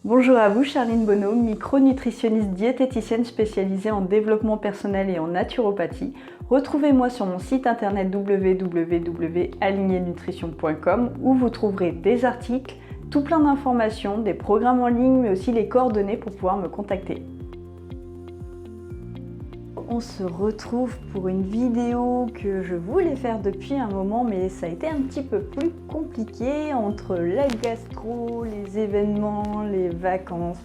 Bonjour à vous, Charline Bonneau, micronutritionniste diététicienne spécialisée en développement personnel et en naturopathie. Retrouvez-moi sur mon site internet www.aligneenutrition.com où vous trouverez des articles, tout plein d'informations, des programmes en ligne, mais aussi les coordonnées pour pouvoir me contacter. On se retrouve pour une vidéo que je voulais faire depuis un moment, mais ça a été un petit peu plus compliqué entre la gastro, les événements, les vacances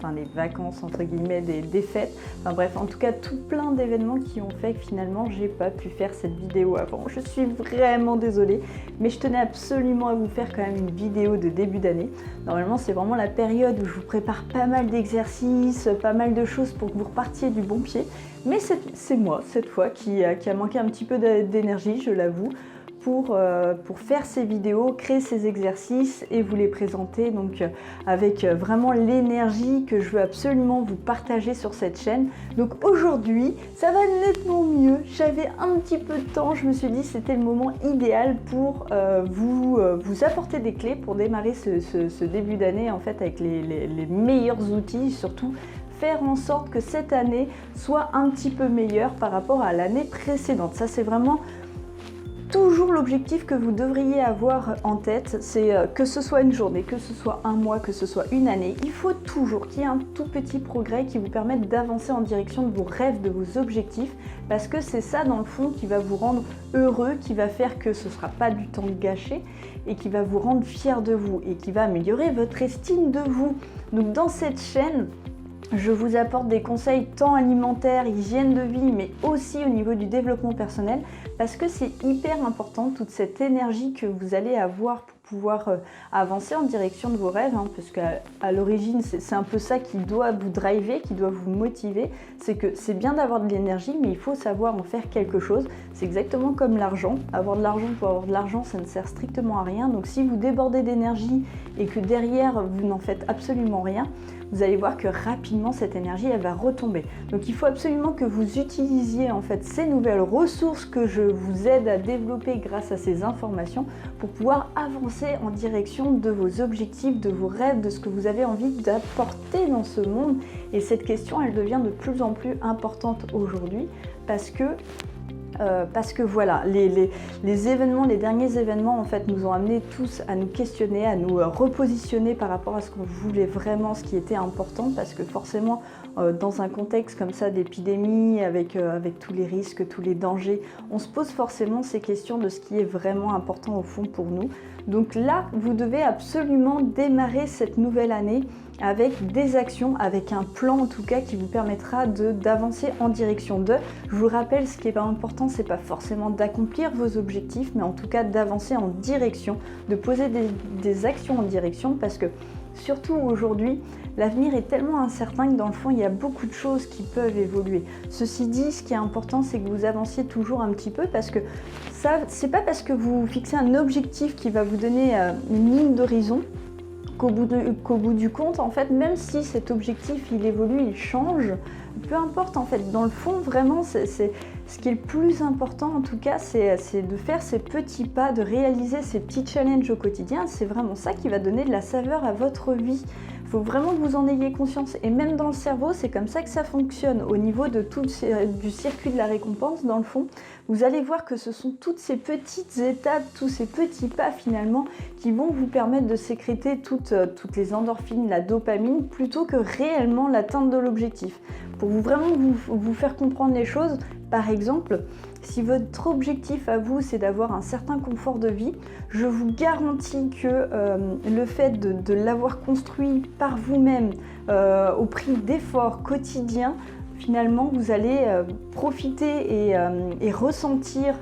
entre guillemets des fêtes, enfin bref, en tout cas tout plein d'événements qui ont fait que finalement j'ai pas pu faire cette vidéo avant. Je suis vraiment désolée, mais je tenais absolument à vous faire quand même une vidéo de début d'année. Normalement c'est vraiment la période où je vous prépare pas mal d'exercices, pas mal de choses pour que vous repartiez du bon pied. Mais c'est moi, cette fois, qui a manqué un petit peu d'énergie, je l'avoue, pour faire ces vidéos, créer ces exercices et vous les présenter donc avec vraiment l'énergie que je veux absolument vous partager sur cette chaîne. Donc aujourd'hui, ça va nettement mieux. J'avais un petit peu de temps, je me suis dit que c'était le moment idéal pour vous apporter des clés pour démarrer ce début d'année en fait avec les meilleurs outils, surtout faire en sorte que cette année soit un petit peu meilleure par rapport à l'année précédente. Ça, c'est vraiment toujours l'objectif que vous devriez avoir en tête, c'est que ce soit une journée, que ce soit un mois, que ce soit une année, il faut toujours qu'il y ait un tout petit progrès qui vous permette d'avancer en direction de vos rêves, de vos objectifs, parce que c'est ça dans le fond qui va vous rendre heureux, qui va faire que ce ne sera pas du temps gâché et qui va vous rendre fier de vous et qui va améliorer votre estime de vous. Donc dans cette chaîne, je vous apporte des conseils tant alimentaires, hygiène de vie, mais aussi au niveau du développement personnel, parce que c'est hyper important, toute cette énergie que vous allez avoir pour pouvoir avancer en direction de vos rêves, parce qu'à l'origine, c'est un peu ça qui doit vous driver, qui doit vous motiver, c'est que c'est bien d'avoir de l'énergie, mais il faut savoir en faire quelque chose. C'est exactement comme l'argent. Avoir de l'argent pour avoir de l'argent, ça ne sert strictement à rien. Donc si vous débordez d'énergie et que derrière, vous n'en faites absolument rien, vous allez voir que rapidement cette énergie elle va retomber. Donc il faut absolument que vous utilisiez en fait ces nouvelles ressources que je vous aide à développer grâce à ces informations pour pouvoir avancer en direction de vos objectifs, de vos rêves, de ce que vous avez envie d'apporter dans ce monde. Et cette question elle devient de plus en plus importante aujourd'hui parce que voilà, les événements, les derniers événements en fait nous ont amené tous à nous questionner, à nous repositionner par rapport à ce qu'on voulait vraiment, ce qui était important, parce que forcément dans un contexte comme ça d'épidémie, avec tous les risques, tous les dangers, on se pose forcément ces questions de ce qui est vraiment important au fond pour nous. Donc là, vous devez absolument démarrer cette nouvelle année avec des actions, avec un plan en tout cas qui vous permettra d'avancer en direction d'eux. Je vous rappelle, ce qui est important, c'est pas forcément d'accomplir vos objectifs, mais en tout cas d'avancer en direction, de poser des actions en direction, parce que surtout aujourd'hui, l'avenir est tellement incertain que dans le fond, il y a beaucoup de choses qui peuvent évoluer. Ceci dit, ce qui est important, c'est que vous avanciez toujours un petit peu, parce que ça, c'est pas parce que vous fixez un objectif qui va vous donner une ligne d'horizon qu'au bout du compte, en fait, même si cet objectif il évolue, il change, peu importe en fait, dans le fond vraiment ce qui est le plus important en tout cas, c'est de faire ces petits pas, de réaliser ces petits challenges au quotidien. C'est vraiment ça qui va donner de la saveur à votre vie. Il faut vraiment que vous en ayez conscience, et même dans le cerveau, c'est comme ça que ça fonctionne. Au niveau de du circuit de la récompense, dans le fond, vous allez voir que ce sont toutes ces petites étapes, tous ces petits pas finalement, qui vont vous permettre de sécréter toutes les endorphines, la dopamine, plutôt que réellement l'atteinte de l'objectif. Pour vraiment vous faire comprendre les choses, par exemple, si votre objectif à vous, c'est d'avoir un certain confort de vie, je vous garantis que le fait de l'avoir construit par vous-même au prix d'efforts quotidiens, finalement, vous allez profiter et ressentir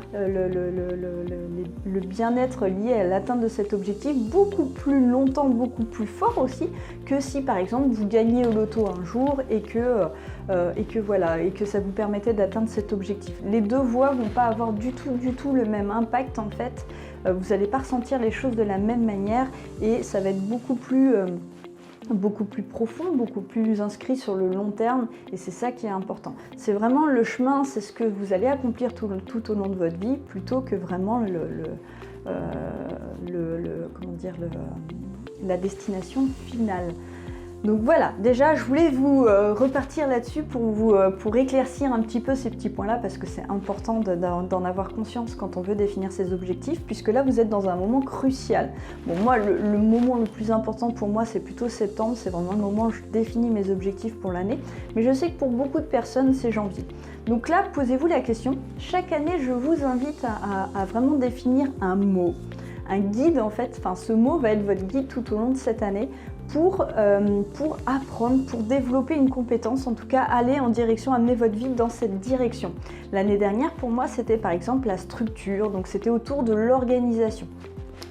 le bien-être lié à l'atteinte de cet objectif beaucoup plus longtemps, beaucoup plus fort aussi, que si par exemple vous gagnez au loto un jour et que ça vous permettait d'atteindre cet objectif. Les deux voies vont pas avoir du tout le même impact en fait. Vous n'allez pas ressentir les choses de la même manière et ça va être beaucoup plus profond, beaucoup plus inscrit sur le long terme, et c'est ça qui est important. C'est vraiment le chemin, c'est ce que vous allez accomplir tout au long de votre vie, plutôt que vraiment la destination finale. Donc voilà, déjà je voulais vous repartir là-dessus pour éclaircir un petit peu ces petits points-là parce que c'est important d'en avoir conscience quand on veut définir ses objectifs, puisque là vous êtes dans un moment crucial. Bon, moi le moment le plus important pour moi c'est plutôt septembre, c'est vraiment le moment où je définis mes objectifs pour l'année, mais je sais que pour beaucoup de personnes c'est janvier. Donc là, posez-vous la question, chaque année je vous invite à vraiment définir un mot, un guide en fait, enfin ce mot va être votre guide tout au long de cette année pour apprendre, pour développer une compétence, en tout cas aller en direction, amener votre vie dans cette direction. L'année dernière pour moi c'était par exemple la structure, donc c'était autour de l'organisation.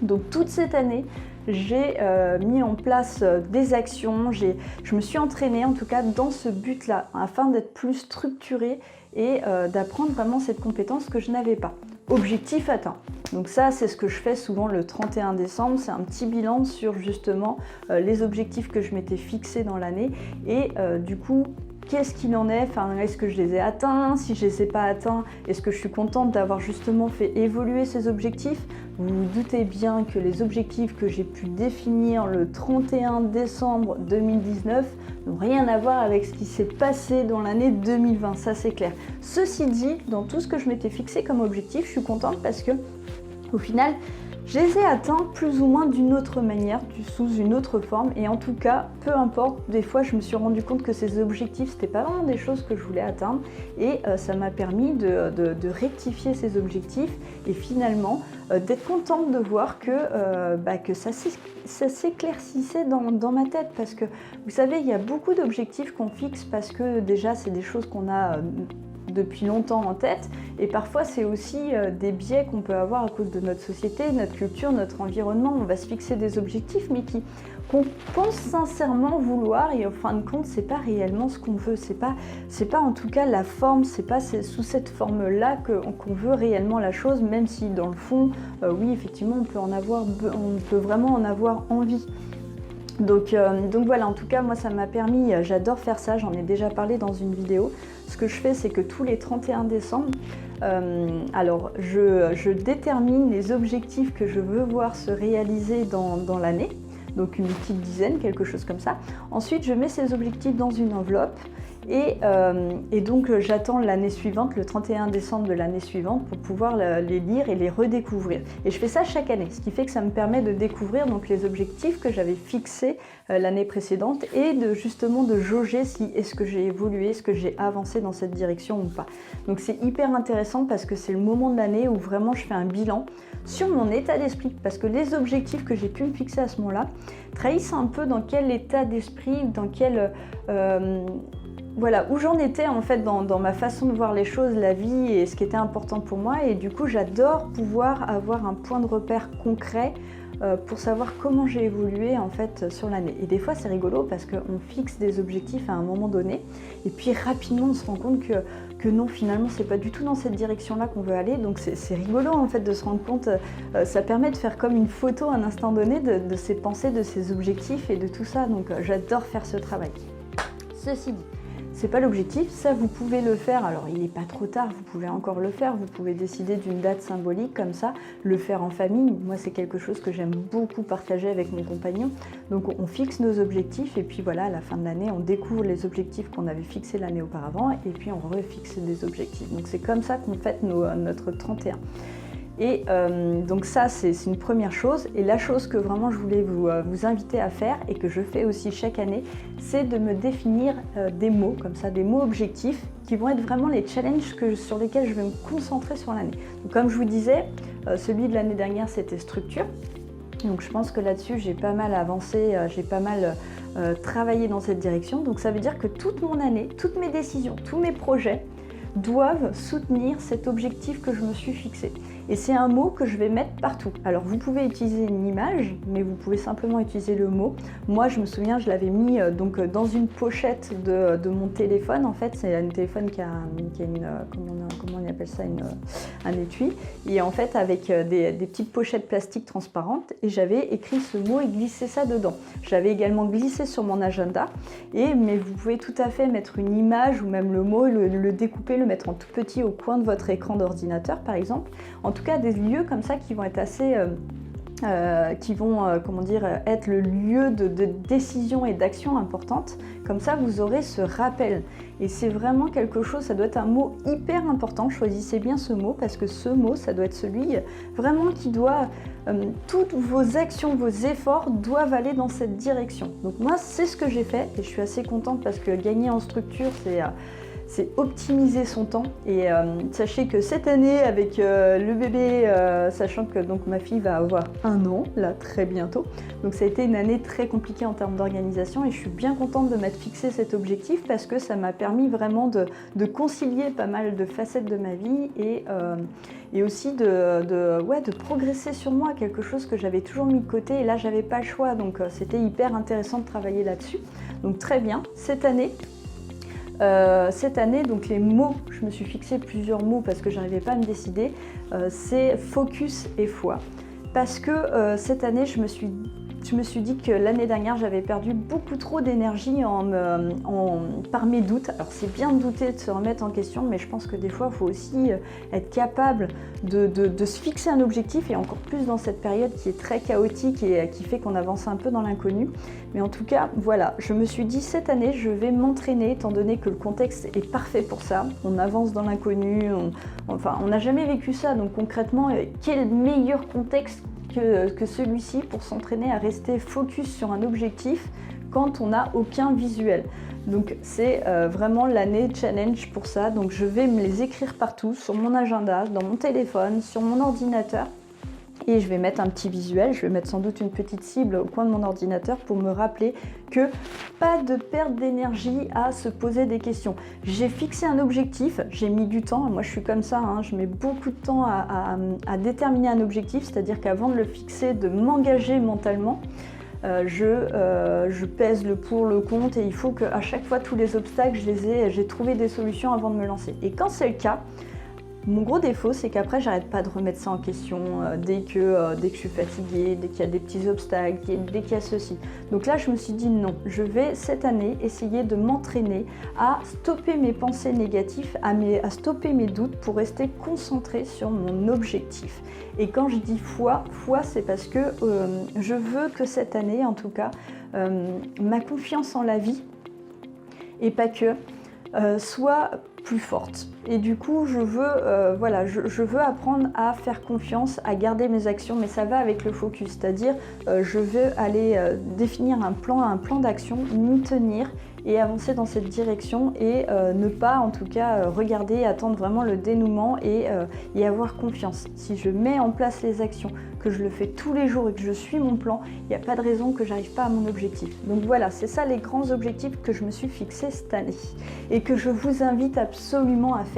Donc toute cette année, j'ai mis en place des actions, je me suis entraînée en tout cas dans ce but-là, afin d'être plus structurée et d'apprendre vraiment cette compétence que je n'avais pas. Objectif atteint. Donc ça, c'est ce que je fais souvent le 31 décembre, c'est un petit bilan sur justement les objectifs que je m'étais fixés dans l'année et du coup, qu'est-ce qu'il en est, enfin, est-ce que je les ai atteints, si je ne les ai pas atteints, est-ce que je suis contente d'avoir justement fait évoluer ces objectifs. Vous vous doutez bien que les objectifs que j'ai pu définir le 31 décembre 2019 n'ont rien à voir avec ce qui s'est passé dans l'année 2020, ça c'est clair. Ceci dit, dans tout ce que je m'étais fixé comme objectif, je suis contente parce que au final, je les ai atteints plus ou moins d'une autre manière, sous une autre forme, et en tout cas, peu importe, des fois je me suis rendu compte que ces objectifs, c'était pas vraiment des choses que je voulais atteindre, et ça m'a permis de rectifier ces objectifs, et finalement d'être contente de voir que ça s'éclaircissait dans ma tête, parce que vous savez, il y a beaucoup d'objectifs qu'on fixe parce que déjà c'est des choses qu'on a depuis longtemps en tête, et parfois c'est aussi des biais qu'on peut avoir à cause de notre société, notre culture, notre environnement. On va se fixer des objectifs mais qu'on pense sincèrement vouloir, et en fin de compte c'est pas réellement ce qu'on veut, c'est pas en tout cas la forme, c'est pas sous cette forme là qu'on veut réellement la chose, même si dans le fond oui effectivement on peut vraiment en avoir envie. Donc voilà, en tout cas moi ça m'a permis, j'adore faire ça, j'en ai déjà parlé dans une vidéo. Ce que je fais, c'est que tous les 31 décembre, alors je détermine les objectifs que je veux voir se réaliser dans l'année, donc une petite dizaine, quelque chose comme ça. Ensuite je mets ces objectifs dans une enveloppe et donc j'attends l'année suivante, le 31 décembre de l'année suivante, pour pouvoir les lire et les redécouvrir. Et je fais ça chaque année, ce qui fait que ça me permet de découvrir donc les objectifs que j'avais fixés l'année précédente et justement de jauger si est-ce que j'ai évolué, est-ce que j'ai avancé dans cette direction ou pas. Donc c'est hyper intéressant parce que c'est le moment de l'année où vraiment je fais un bilan sur mon état d'esprit, parce que les objectifs que j'ai pu me fixer à ce moment-là trahissent un peu dans quel état d'esprit, dans quel voilà, où j'en étais en fait dans ma façon de voir les choses, la vie et ce qui était important pour moi, et du coup j'adore pouvoir avoir un point de repère concret pour savoir comment j'ai évolué en fait sur l'année. Et des fois c'est rigolo parce qu'on fixe des objectifs à un moment donné et puis rapidement on se rend compte que non, finalement c'est pas du tout dans cette direction là qu'on veut aller, donc c'est rigolo en fait de se rendre compte, ça permet de faire comme une photo à un instant donné de ses pensées, de ses objectifs et de tout ça, donc j'adore faire ce travail. Ceci dit, c'est pas l'objectif, ça vous pouvez le faire, alors il n'est pas trop tard, vous pouvez encore le faire, vous pouvez décider d'une date symbolique comme ça, le faire en famille. Moi c'est quelque chose que j'aime beaucoup partager avec mon compagnon, donc on fixe nos objectifs et puis voilà, à la fin de l'année on découvre les objectifs qu'on avait fixés l'année auparavant et puis on refixe des objectifs. Donc c'est comme ça qu'on fête notre 31. Et donc ça c'est une première chose, et la chose que vraiment je voulais vous inviter à faire et que je fais aussi chaque année, c'est de me définir des mots comme ça, des mots objectifs qui vont être vraiment les challenges sur lesquels je vais me concentrer sur l'année. Donc comme je vous disais, celui de l'année dernière c'était structure, donc je pense que là-dessus j'ai pas mal avancé, j'ai pas mal travaillé dans cette direction, donc ça veut dire que toute mon année, toutes mes décisions, tous mes projets doivent soutenir cet objectif que je me suis fixé. Et c'est un mot que je vais mettre partout. Alors vous pouvez utiliser une image, mais vous pouvez simplement utiliser le mot. Moi je me souviens, je l'avais mis donc dans une pochette de mon téléphone. En fait c'est un téléphone qui a une, comment on appelle ça, un étui. Et en fait avec des petites pochettes plastiques transparentes. Et j'avais écrit ce mot et glissé ça dedans. J'avais également glissé sur mon agenda. Mais vous pouvez tout à fait mettre une image ou même le mot, le découper, le mettre en tout petit au coin de votre écran d'ordinateur par exemple. En tout cas des lieux comme ça qui vont être assez qui vont être le lieu de décision et d'action importante. Comme ça, vous aurez ce rappel. Et c'est vraiment quelque chose, ça doit être un mot hyper important. Choisissez bien ce mot parce que ce mot, ça doit être celui vraiment qui doit... toutes vos actions, vos efforts doivent aller dans cette direction. Donc moi, c'est ce que j'ai fait et je suis assez contente parce que gagner en structure, c'est optimiser son temps. Et sachez que cette année, avec le bébé, sachant que donc, ma fille va avoir 1 an, là, très bientôt, donc ça a été une année très compliquée en termes d'organisation et je suis bien contente de m'être fixé cet objectif parce que ça m'a permis vraiment de concilier pas mal de facettes de ma vie et aussi de progresser sur moi, quelque chose que j'avais toujours mis de côté et là, j'avais pas le choix, donc c'était hyper intéressant de travailler là-dessus. Donc très bien, cette année, donc les mots, je me suis fixé plusieurs mots parce que j'arrivais pas à me décider, c'est focus et foi. Parce que cette année, je me suis dit que l'année dernière, j'avais perdu beaucoup trop d'énergie par mes doutes. Alors c'est bien de douter, de se remettre en question, mais je pense que des fois, il faut aussi être capable de se fixer un objectif, et encore plus dans cette période qui est très chaotique et qui fait qu'on avance un peu dans l'inconnu. Mais en tout cas, voilà, je me suis dit cette année, je vais m'entraîner, étant donné que le contexte est parfait pour ça. On avance dans l'inconnu, on n'a jamais vécu ça, donc concrètement, quel meilleur contexte que celui-ci pour s'entraîner à rester focus sur un objectif quand on n'a aucun visuel. Donc c'est vraiment l'année challenge pour ça. Donc je vais me les écrire partout, sur mon agenda, dans mon téléphone, sur mon ordinateur. Et je vais mettre un petit visuel, je vais mettre sans doute une petite cible au coin de mon ordinateur pour me rappeler que pas de perte d'énergie à se poser des questions. J'ai fixé un objectif, j'ai mis du temps, moi je suis comme ça, je mets beaucoup de temps à déterminer un objectif, c'est-à-dire qu'avant de le fixer, de m'engager mentalement, je pèse le pour, le contre, et il faut qu'à chaque fois tous les obstacles, j'ai trouvé des solutions avant de me lancer. Et quand c'est le cas, mon gros défaut, c'est qu'après, j'arrête pas de remettre ça en question dès que je suis fatiguée, dès qu'il y a des petits obstacles, dès qu'il y a ceci. Donc là, je me suis dit non, je vais cette année essayer de m'entraîner à stopper mes pensées négatives, à stopper mes doutes pour rester concentrée sur mon objectif. Et quand je dis foi, c'est parce que je veux que cette année, en tout cas, ma confiance en la vie, et pas que, soit plus forte. Et du coup, je veux apprendre à faire confiance, à garder mes actions, mais ça va avec le focus, c'est-à-dire je veux aller définir un plan d'action, m'y tenir et avancer dans cette direction et ne pas en tout cas regarder, attendre vraiment le dénouement et avoir confiance. Si je mets en place les actions, que je le fais tous les jours et que je suis mon plan, il n'y a pas de raison que j'arrive pas à mon objectif. Donc voilà, c'est ça les grands objectifs que je me suis fixés cette année et que je vous invite absolument à faire.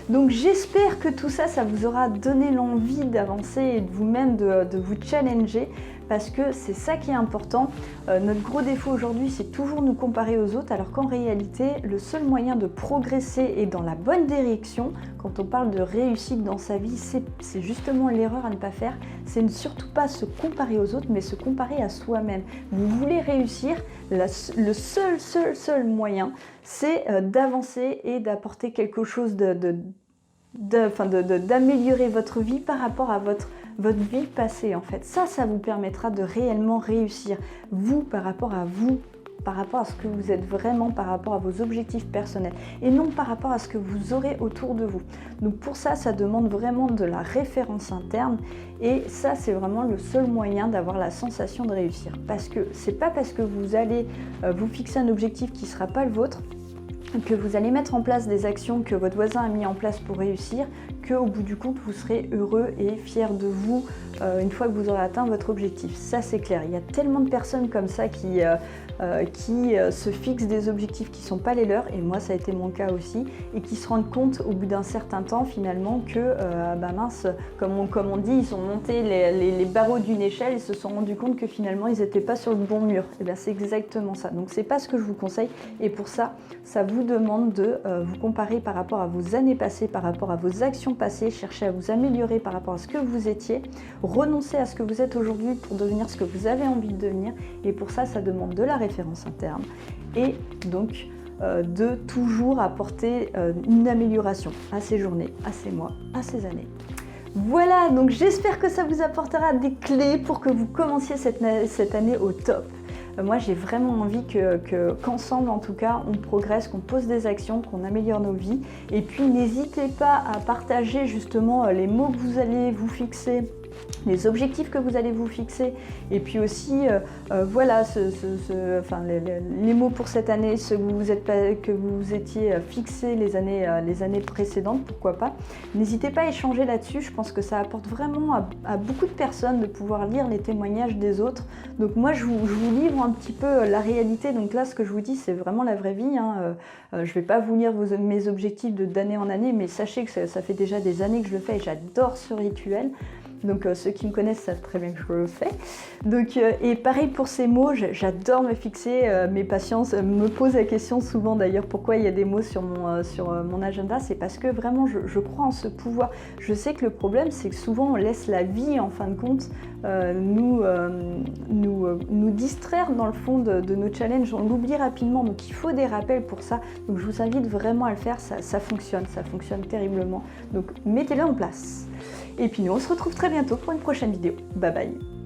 Donc j'espère que tout ça, ça vous aura donné l'envie d'avancer et de vous-même de vous challenger, parce que c'est ça qui est important. Notre gros défaut aujourd'hui, c'est toujours nous comparer aux autres, alors qu'en réalité, le seul moyen de progresser et dans la bonne direction, quand on parle de réussite dans sa vie, c'est justement l'erreur à ne pas faire, c'est ne surtout pas se comparer aux autres, mais se comparer à soi-même. Vous voulez réussir, le seul moyen, c'est d'avancer et d'apporter quelque chose d'améliorer votre vie par rapport à votre vie passée en fait. Ça vous permettra de réellement réussir, vous, par rapport à ce que vous êtes vraiment, par rapport à vos objectifs personnels et non par rapport à ce que vous aurez autour de vous. Donc pour ça, ça demande vraiment de la référence interne et ça, c'est vraiment le seul moyen d'avoir la sensation de réussir. Parce que c'est pas parce que vous allez vous fixer un objectif qui ne sera pas le vôtre, que vous allez mettre en place des actions que votre voisin a mis en place pour réussir, qu'au bout du compte, vous serez heureux et fier de vous une fois que vous aurez atteint votre objectif. Ça, c'est clair. Il y a tellement de personnes comme ça qui se fixent des objectifs qui ne sont pas les leurs, et moi, ça a été mon cas aussi, et qui se rendent compte au bout d'un certain temps, finalement, que, comme on dit, ils ont monté les barreaux d'une échelle et se sont rendus compte que finalement, ils n'étaient pas sur le bon mur. Et bien, c'est exactement ça. Donc, c'est pas ce que je vous conseille, et pour ça, ça vous demande de vous comparer par rapport à vos années passées, par rapport à vos actions passées, chercher à vous améliorer par rapport à ce que vous étiez, renoncer à ce que vous êtes aujourd'hui pour devenir ce que vous avez envie de devenir, et pour ça, ça demande de la référence interne et donc de toujours apporter une amélioration à ces journées, à ces mois, à ces années. Voilà, donc j'espère que ça vous apportera des clés pour que vous commenciez cette année au top. Moi, j'ai vraiment envie qu'ensemble, en tout cas, on progresse, qu'on pose des actions, qu'on améliore nos vies. Et puis, n'hésitez pas à partager justement les mots que vous allez vous fixer, les objectifs que vous allez vous fixer, et puis aussi voilà les mots pour cette année, ceux que vous étiez fixés les années précédentes, pourquoi pas. N'hésitez pas à échanger là-dessus, je pense que ça apporte vraiment à beaucoup de personnes de pouvoir lire les témoignages des autres. Donc moi je vous livre un petit peu la réalité, donc là ce que je vous dis c'est vraiment la vraie vie, hein. Je ne vais pas vous lire mes objectifs d'année en année, mais sachez que ça fait déjà des années que je le fais et j'adore ce rituel. Donc ceux qui me connaissent savent très bien que je le fais. Donc, et pareil pour ces mots, j'adore me fixer. Mes patients me posent la question souvent d'ailleurs pourquoi il y a des mots sur mon agenda. C'est parce que vraiment je crois en ce pouvoir. Je sais que le problème c'est que souvent on laisse la vie en fin de compte nous distraire dans le fond de nos challenges. On l'oublie rapidement, donc il faut des rappels pour ça. Donc je vous invite vraiment à le faire, ça fonctionne terriblement. Donc mettez-le en place. Et puis nous on se retrouve très bientôt pour une prochaine vidéo. Bye bye.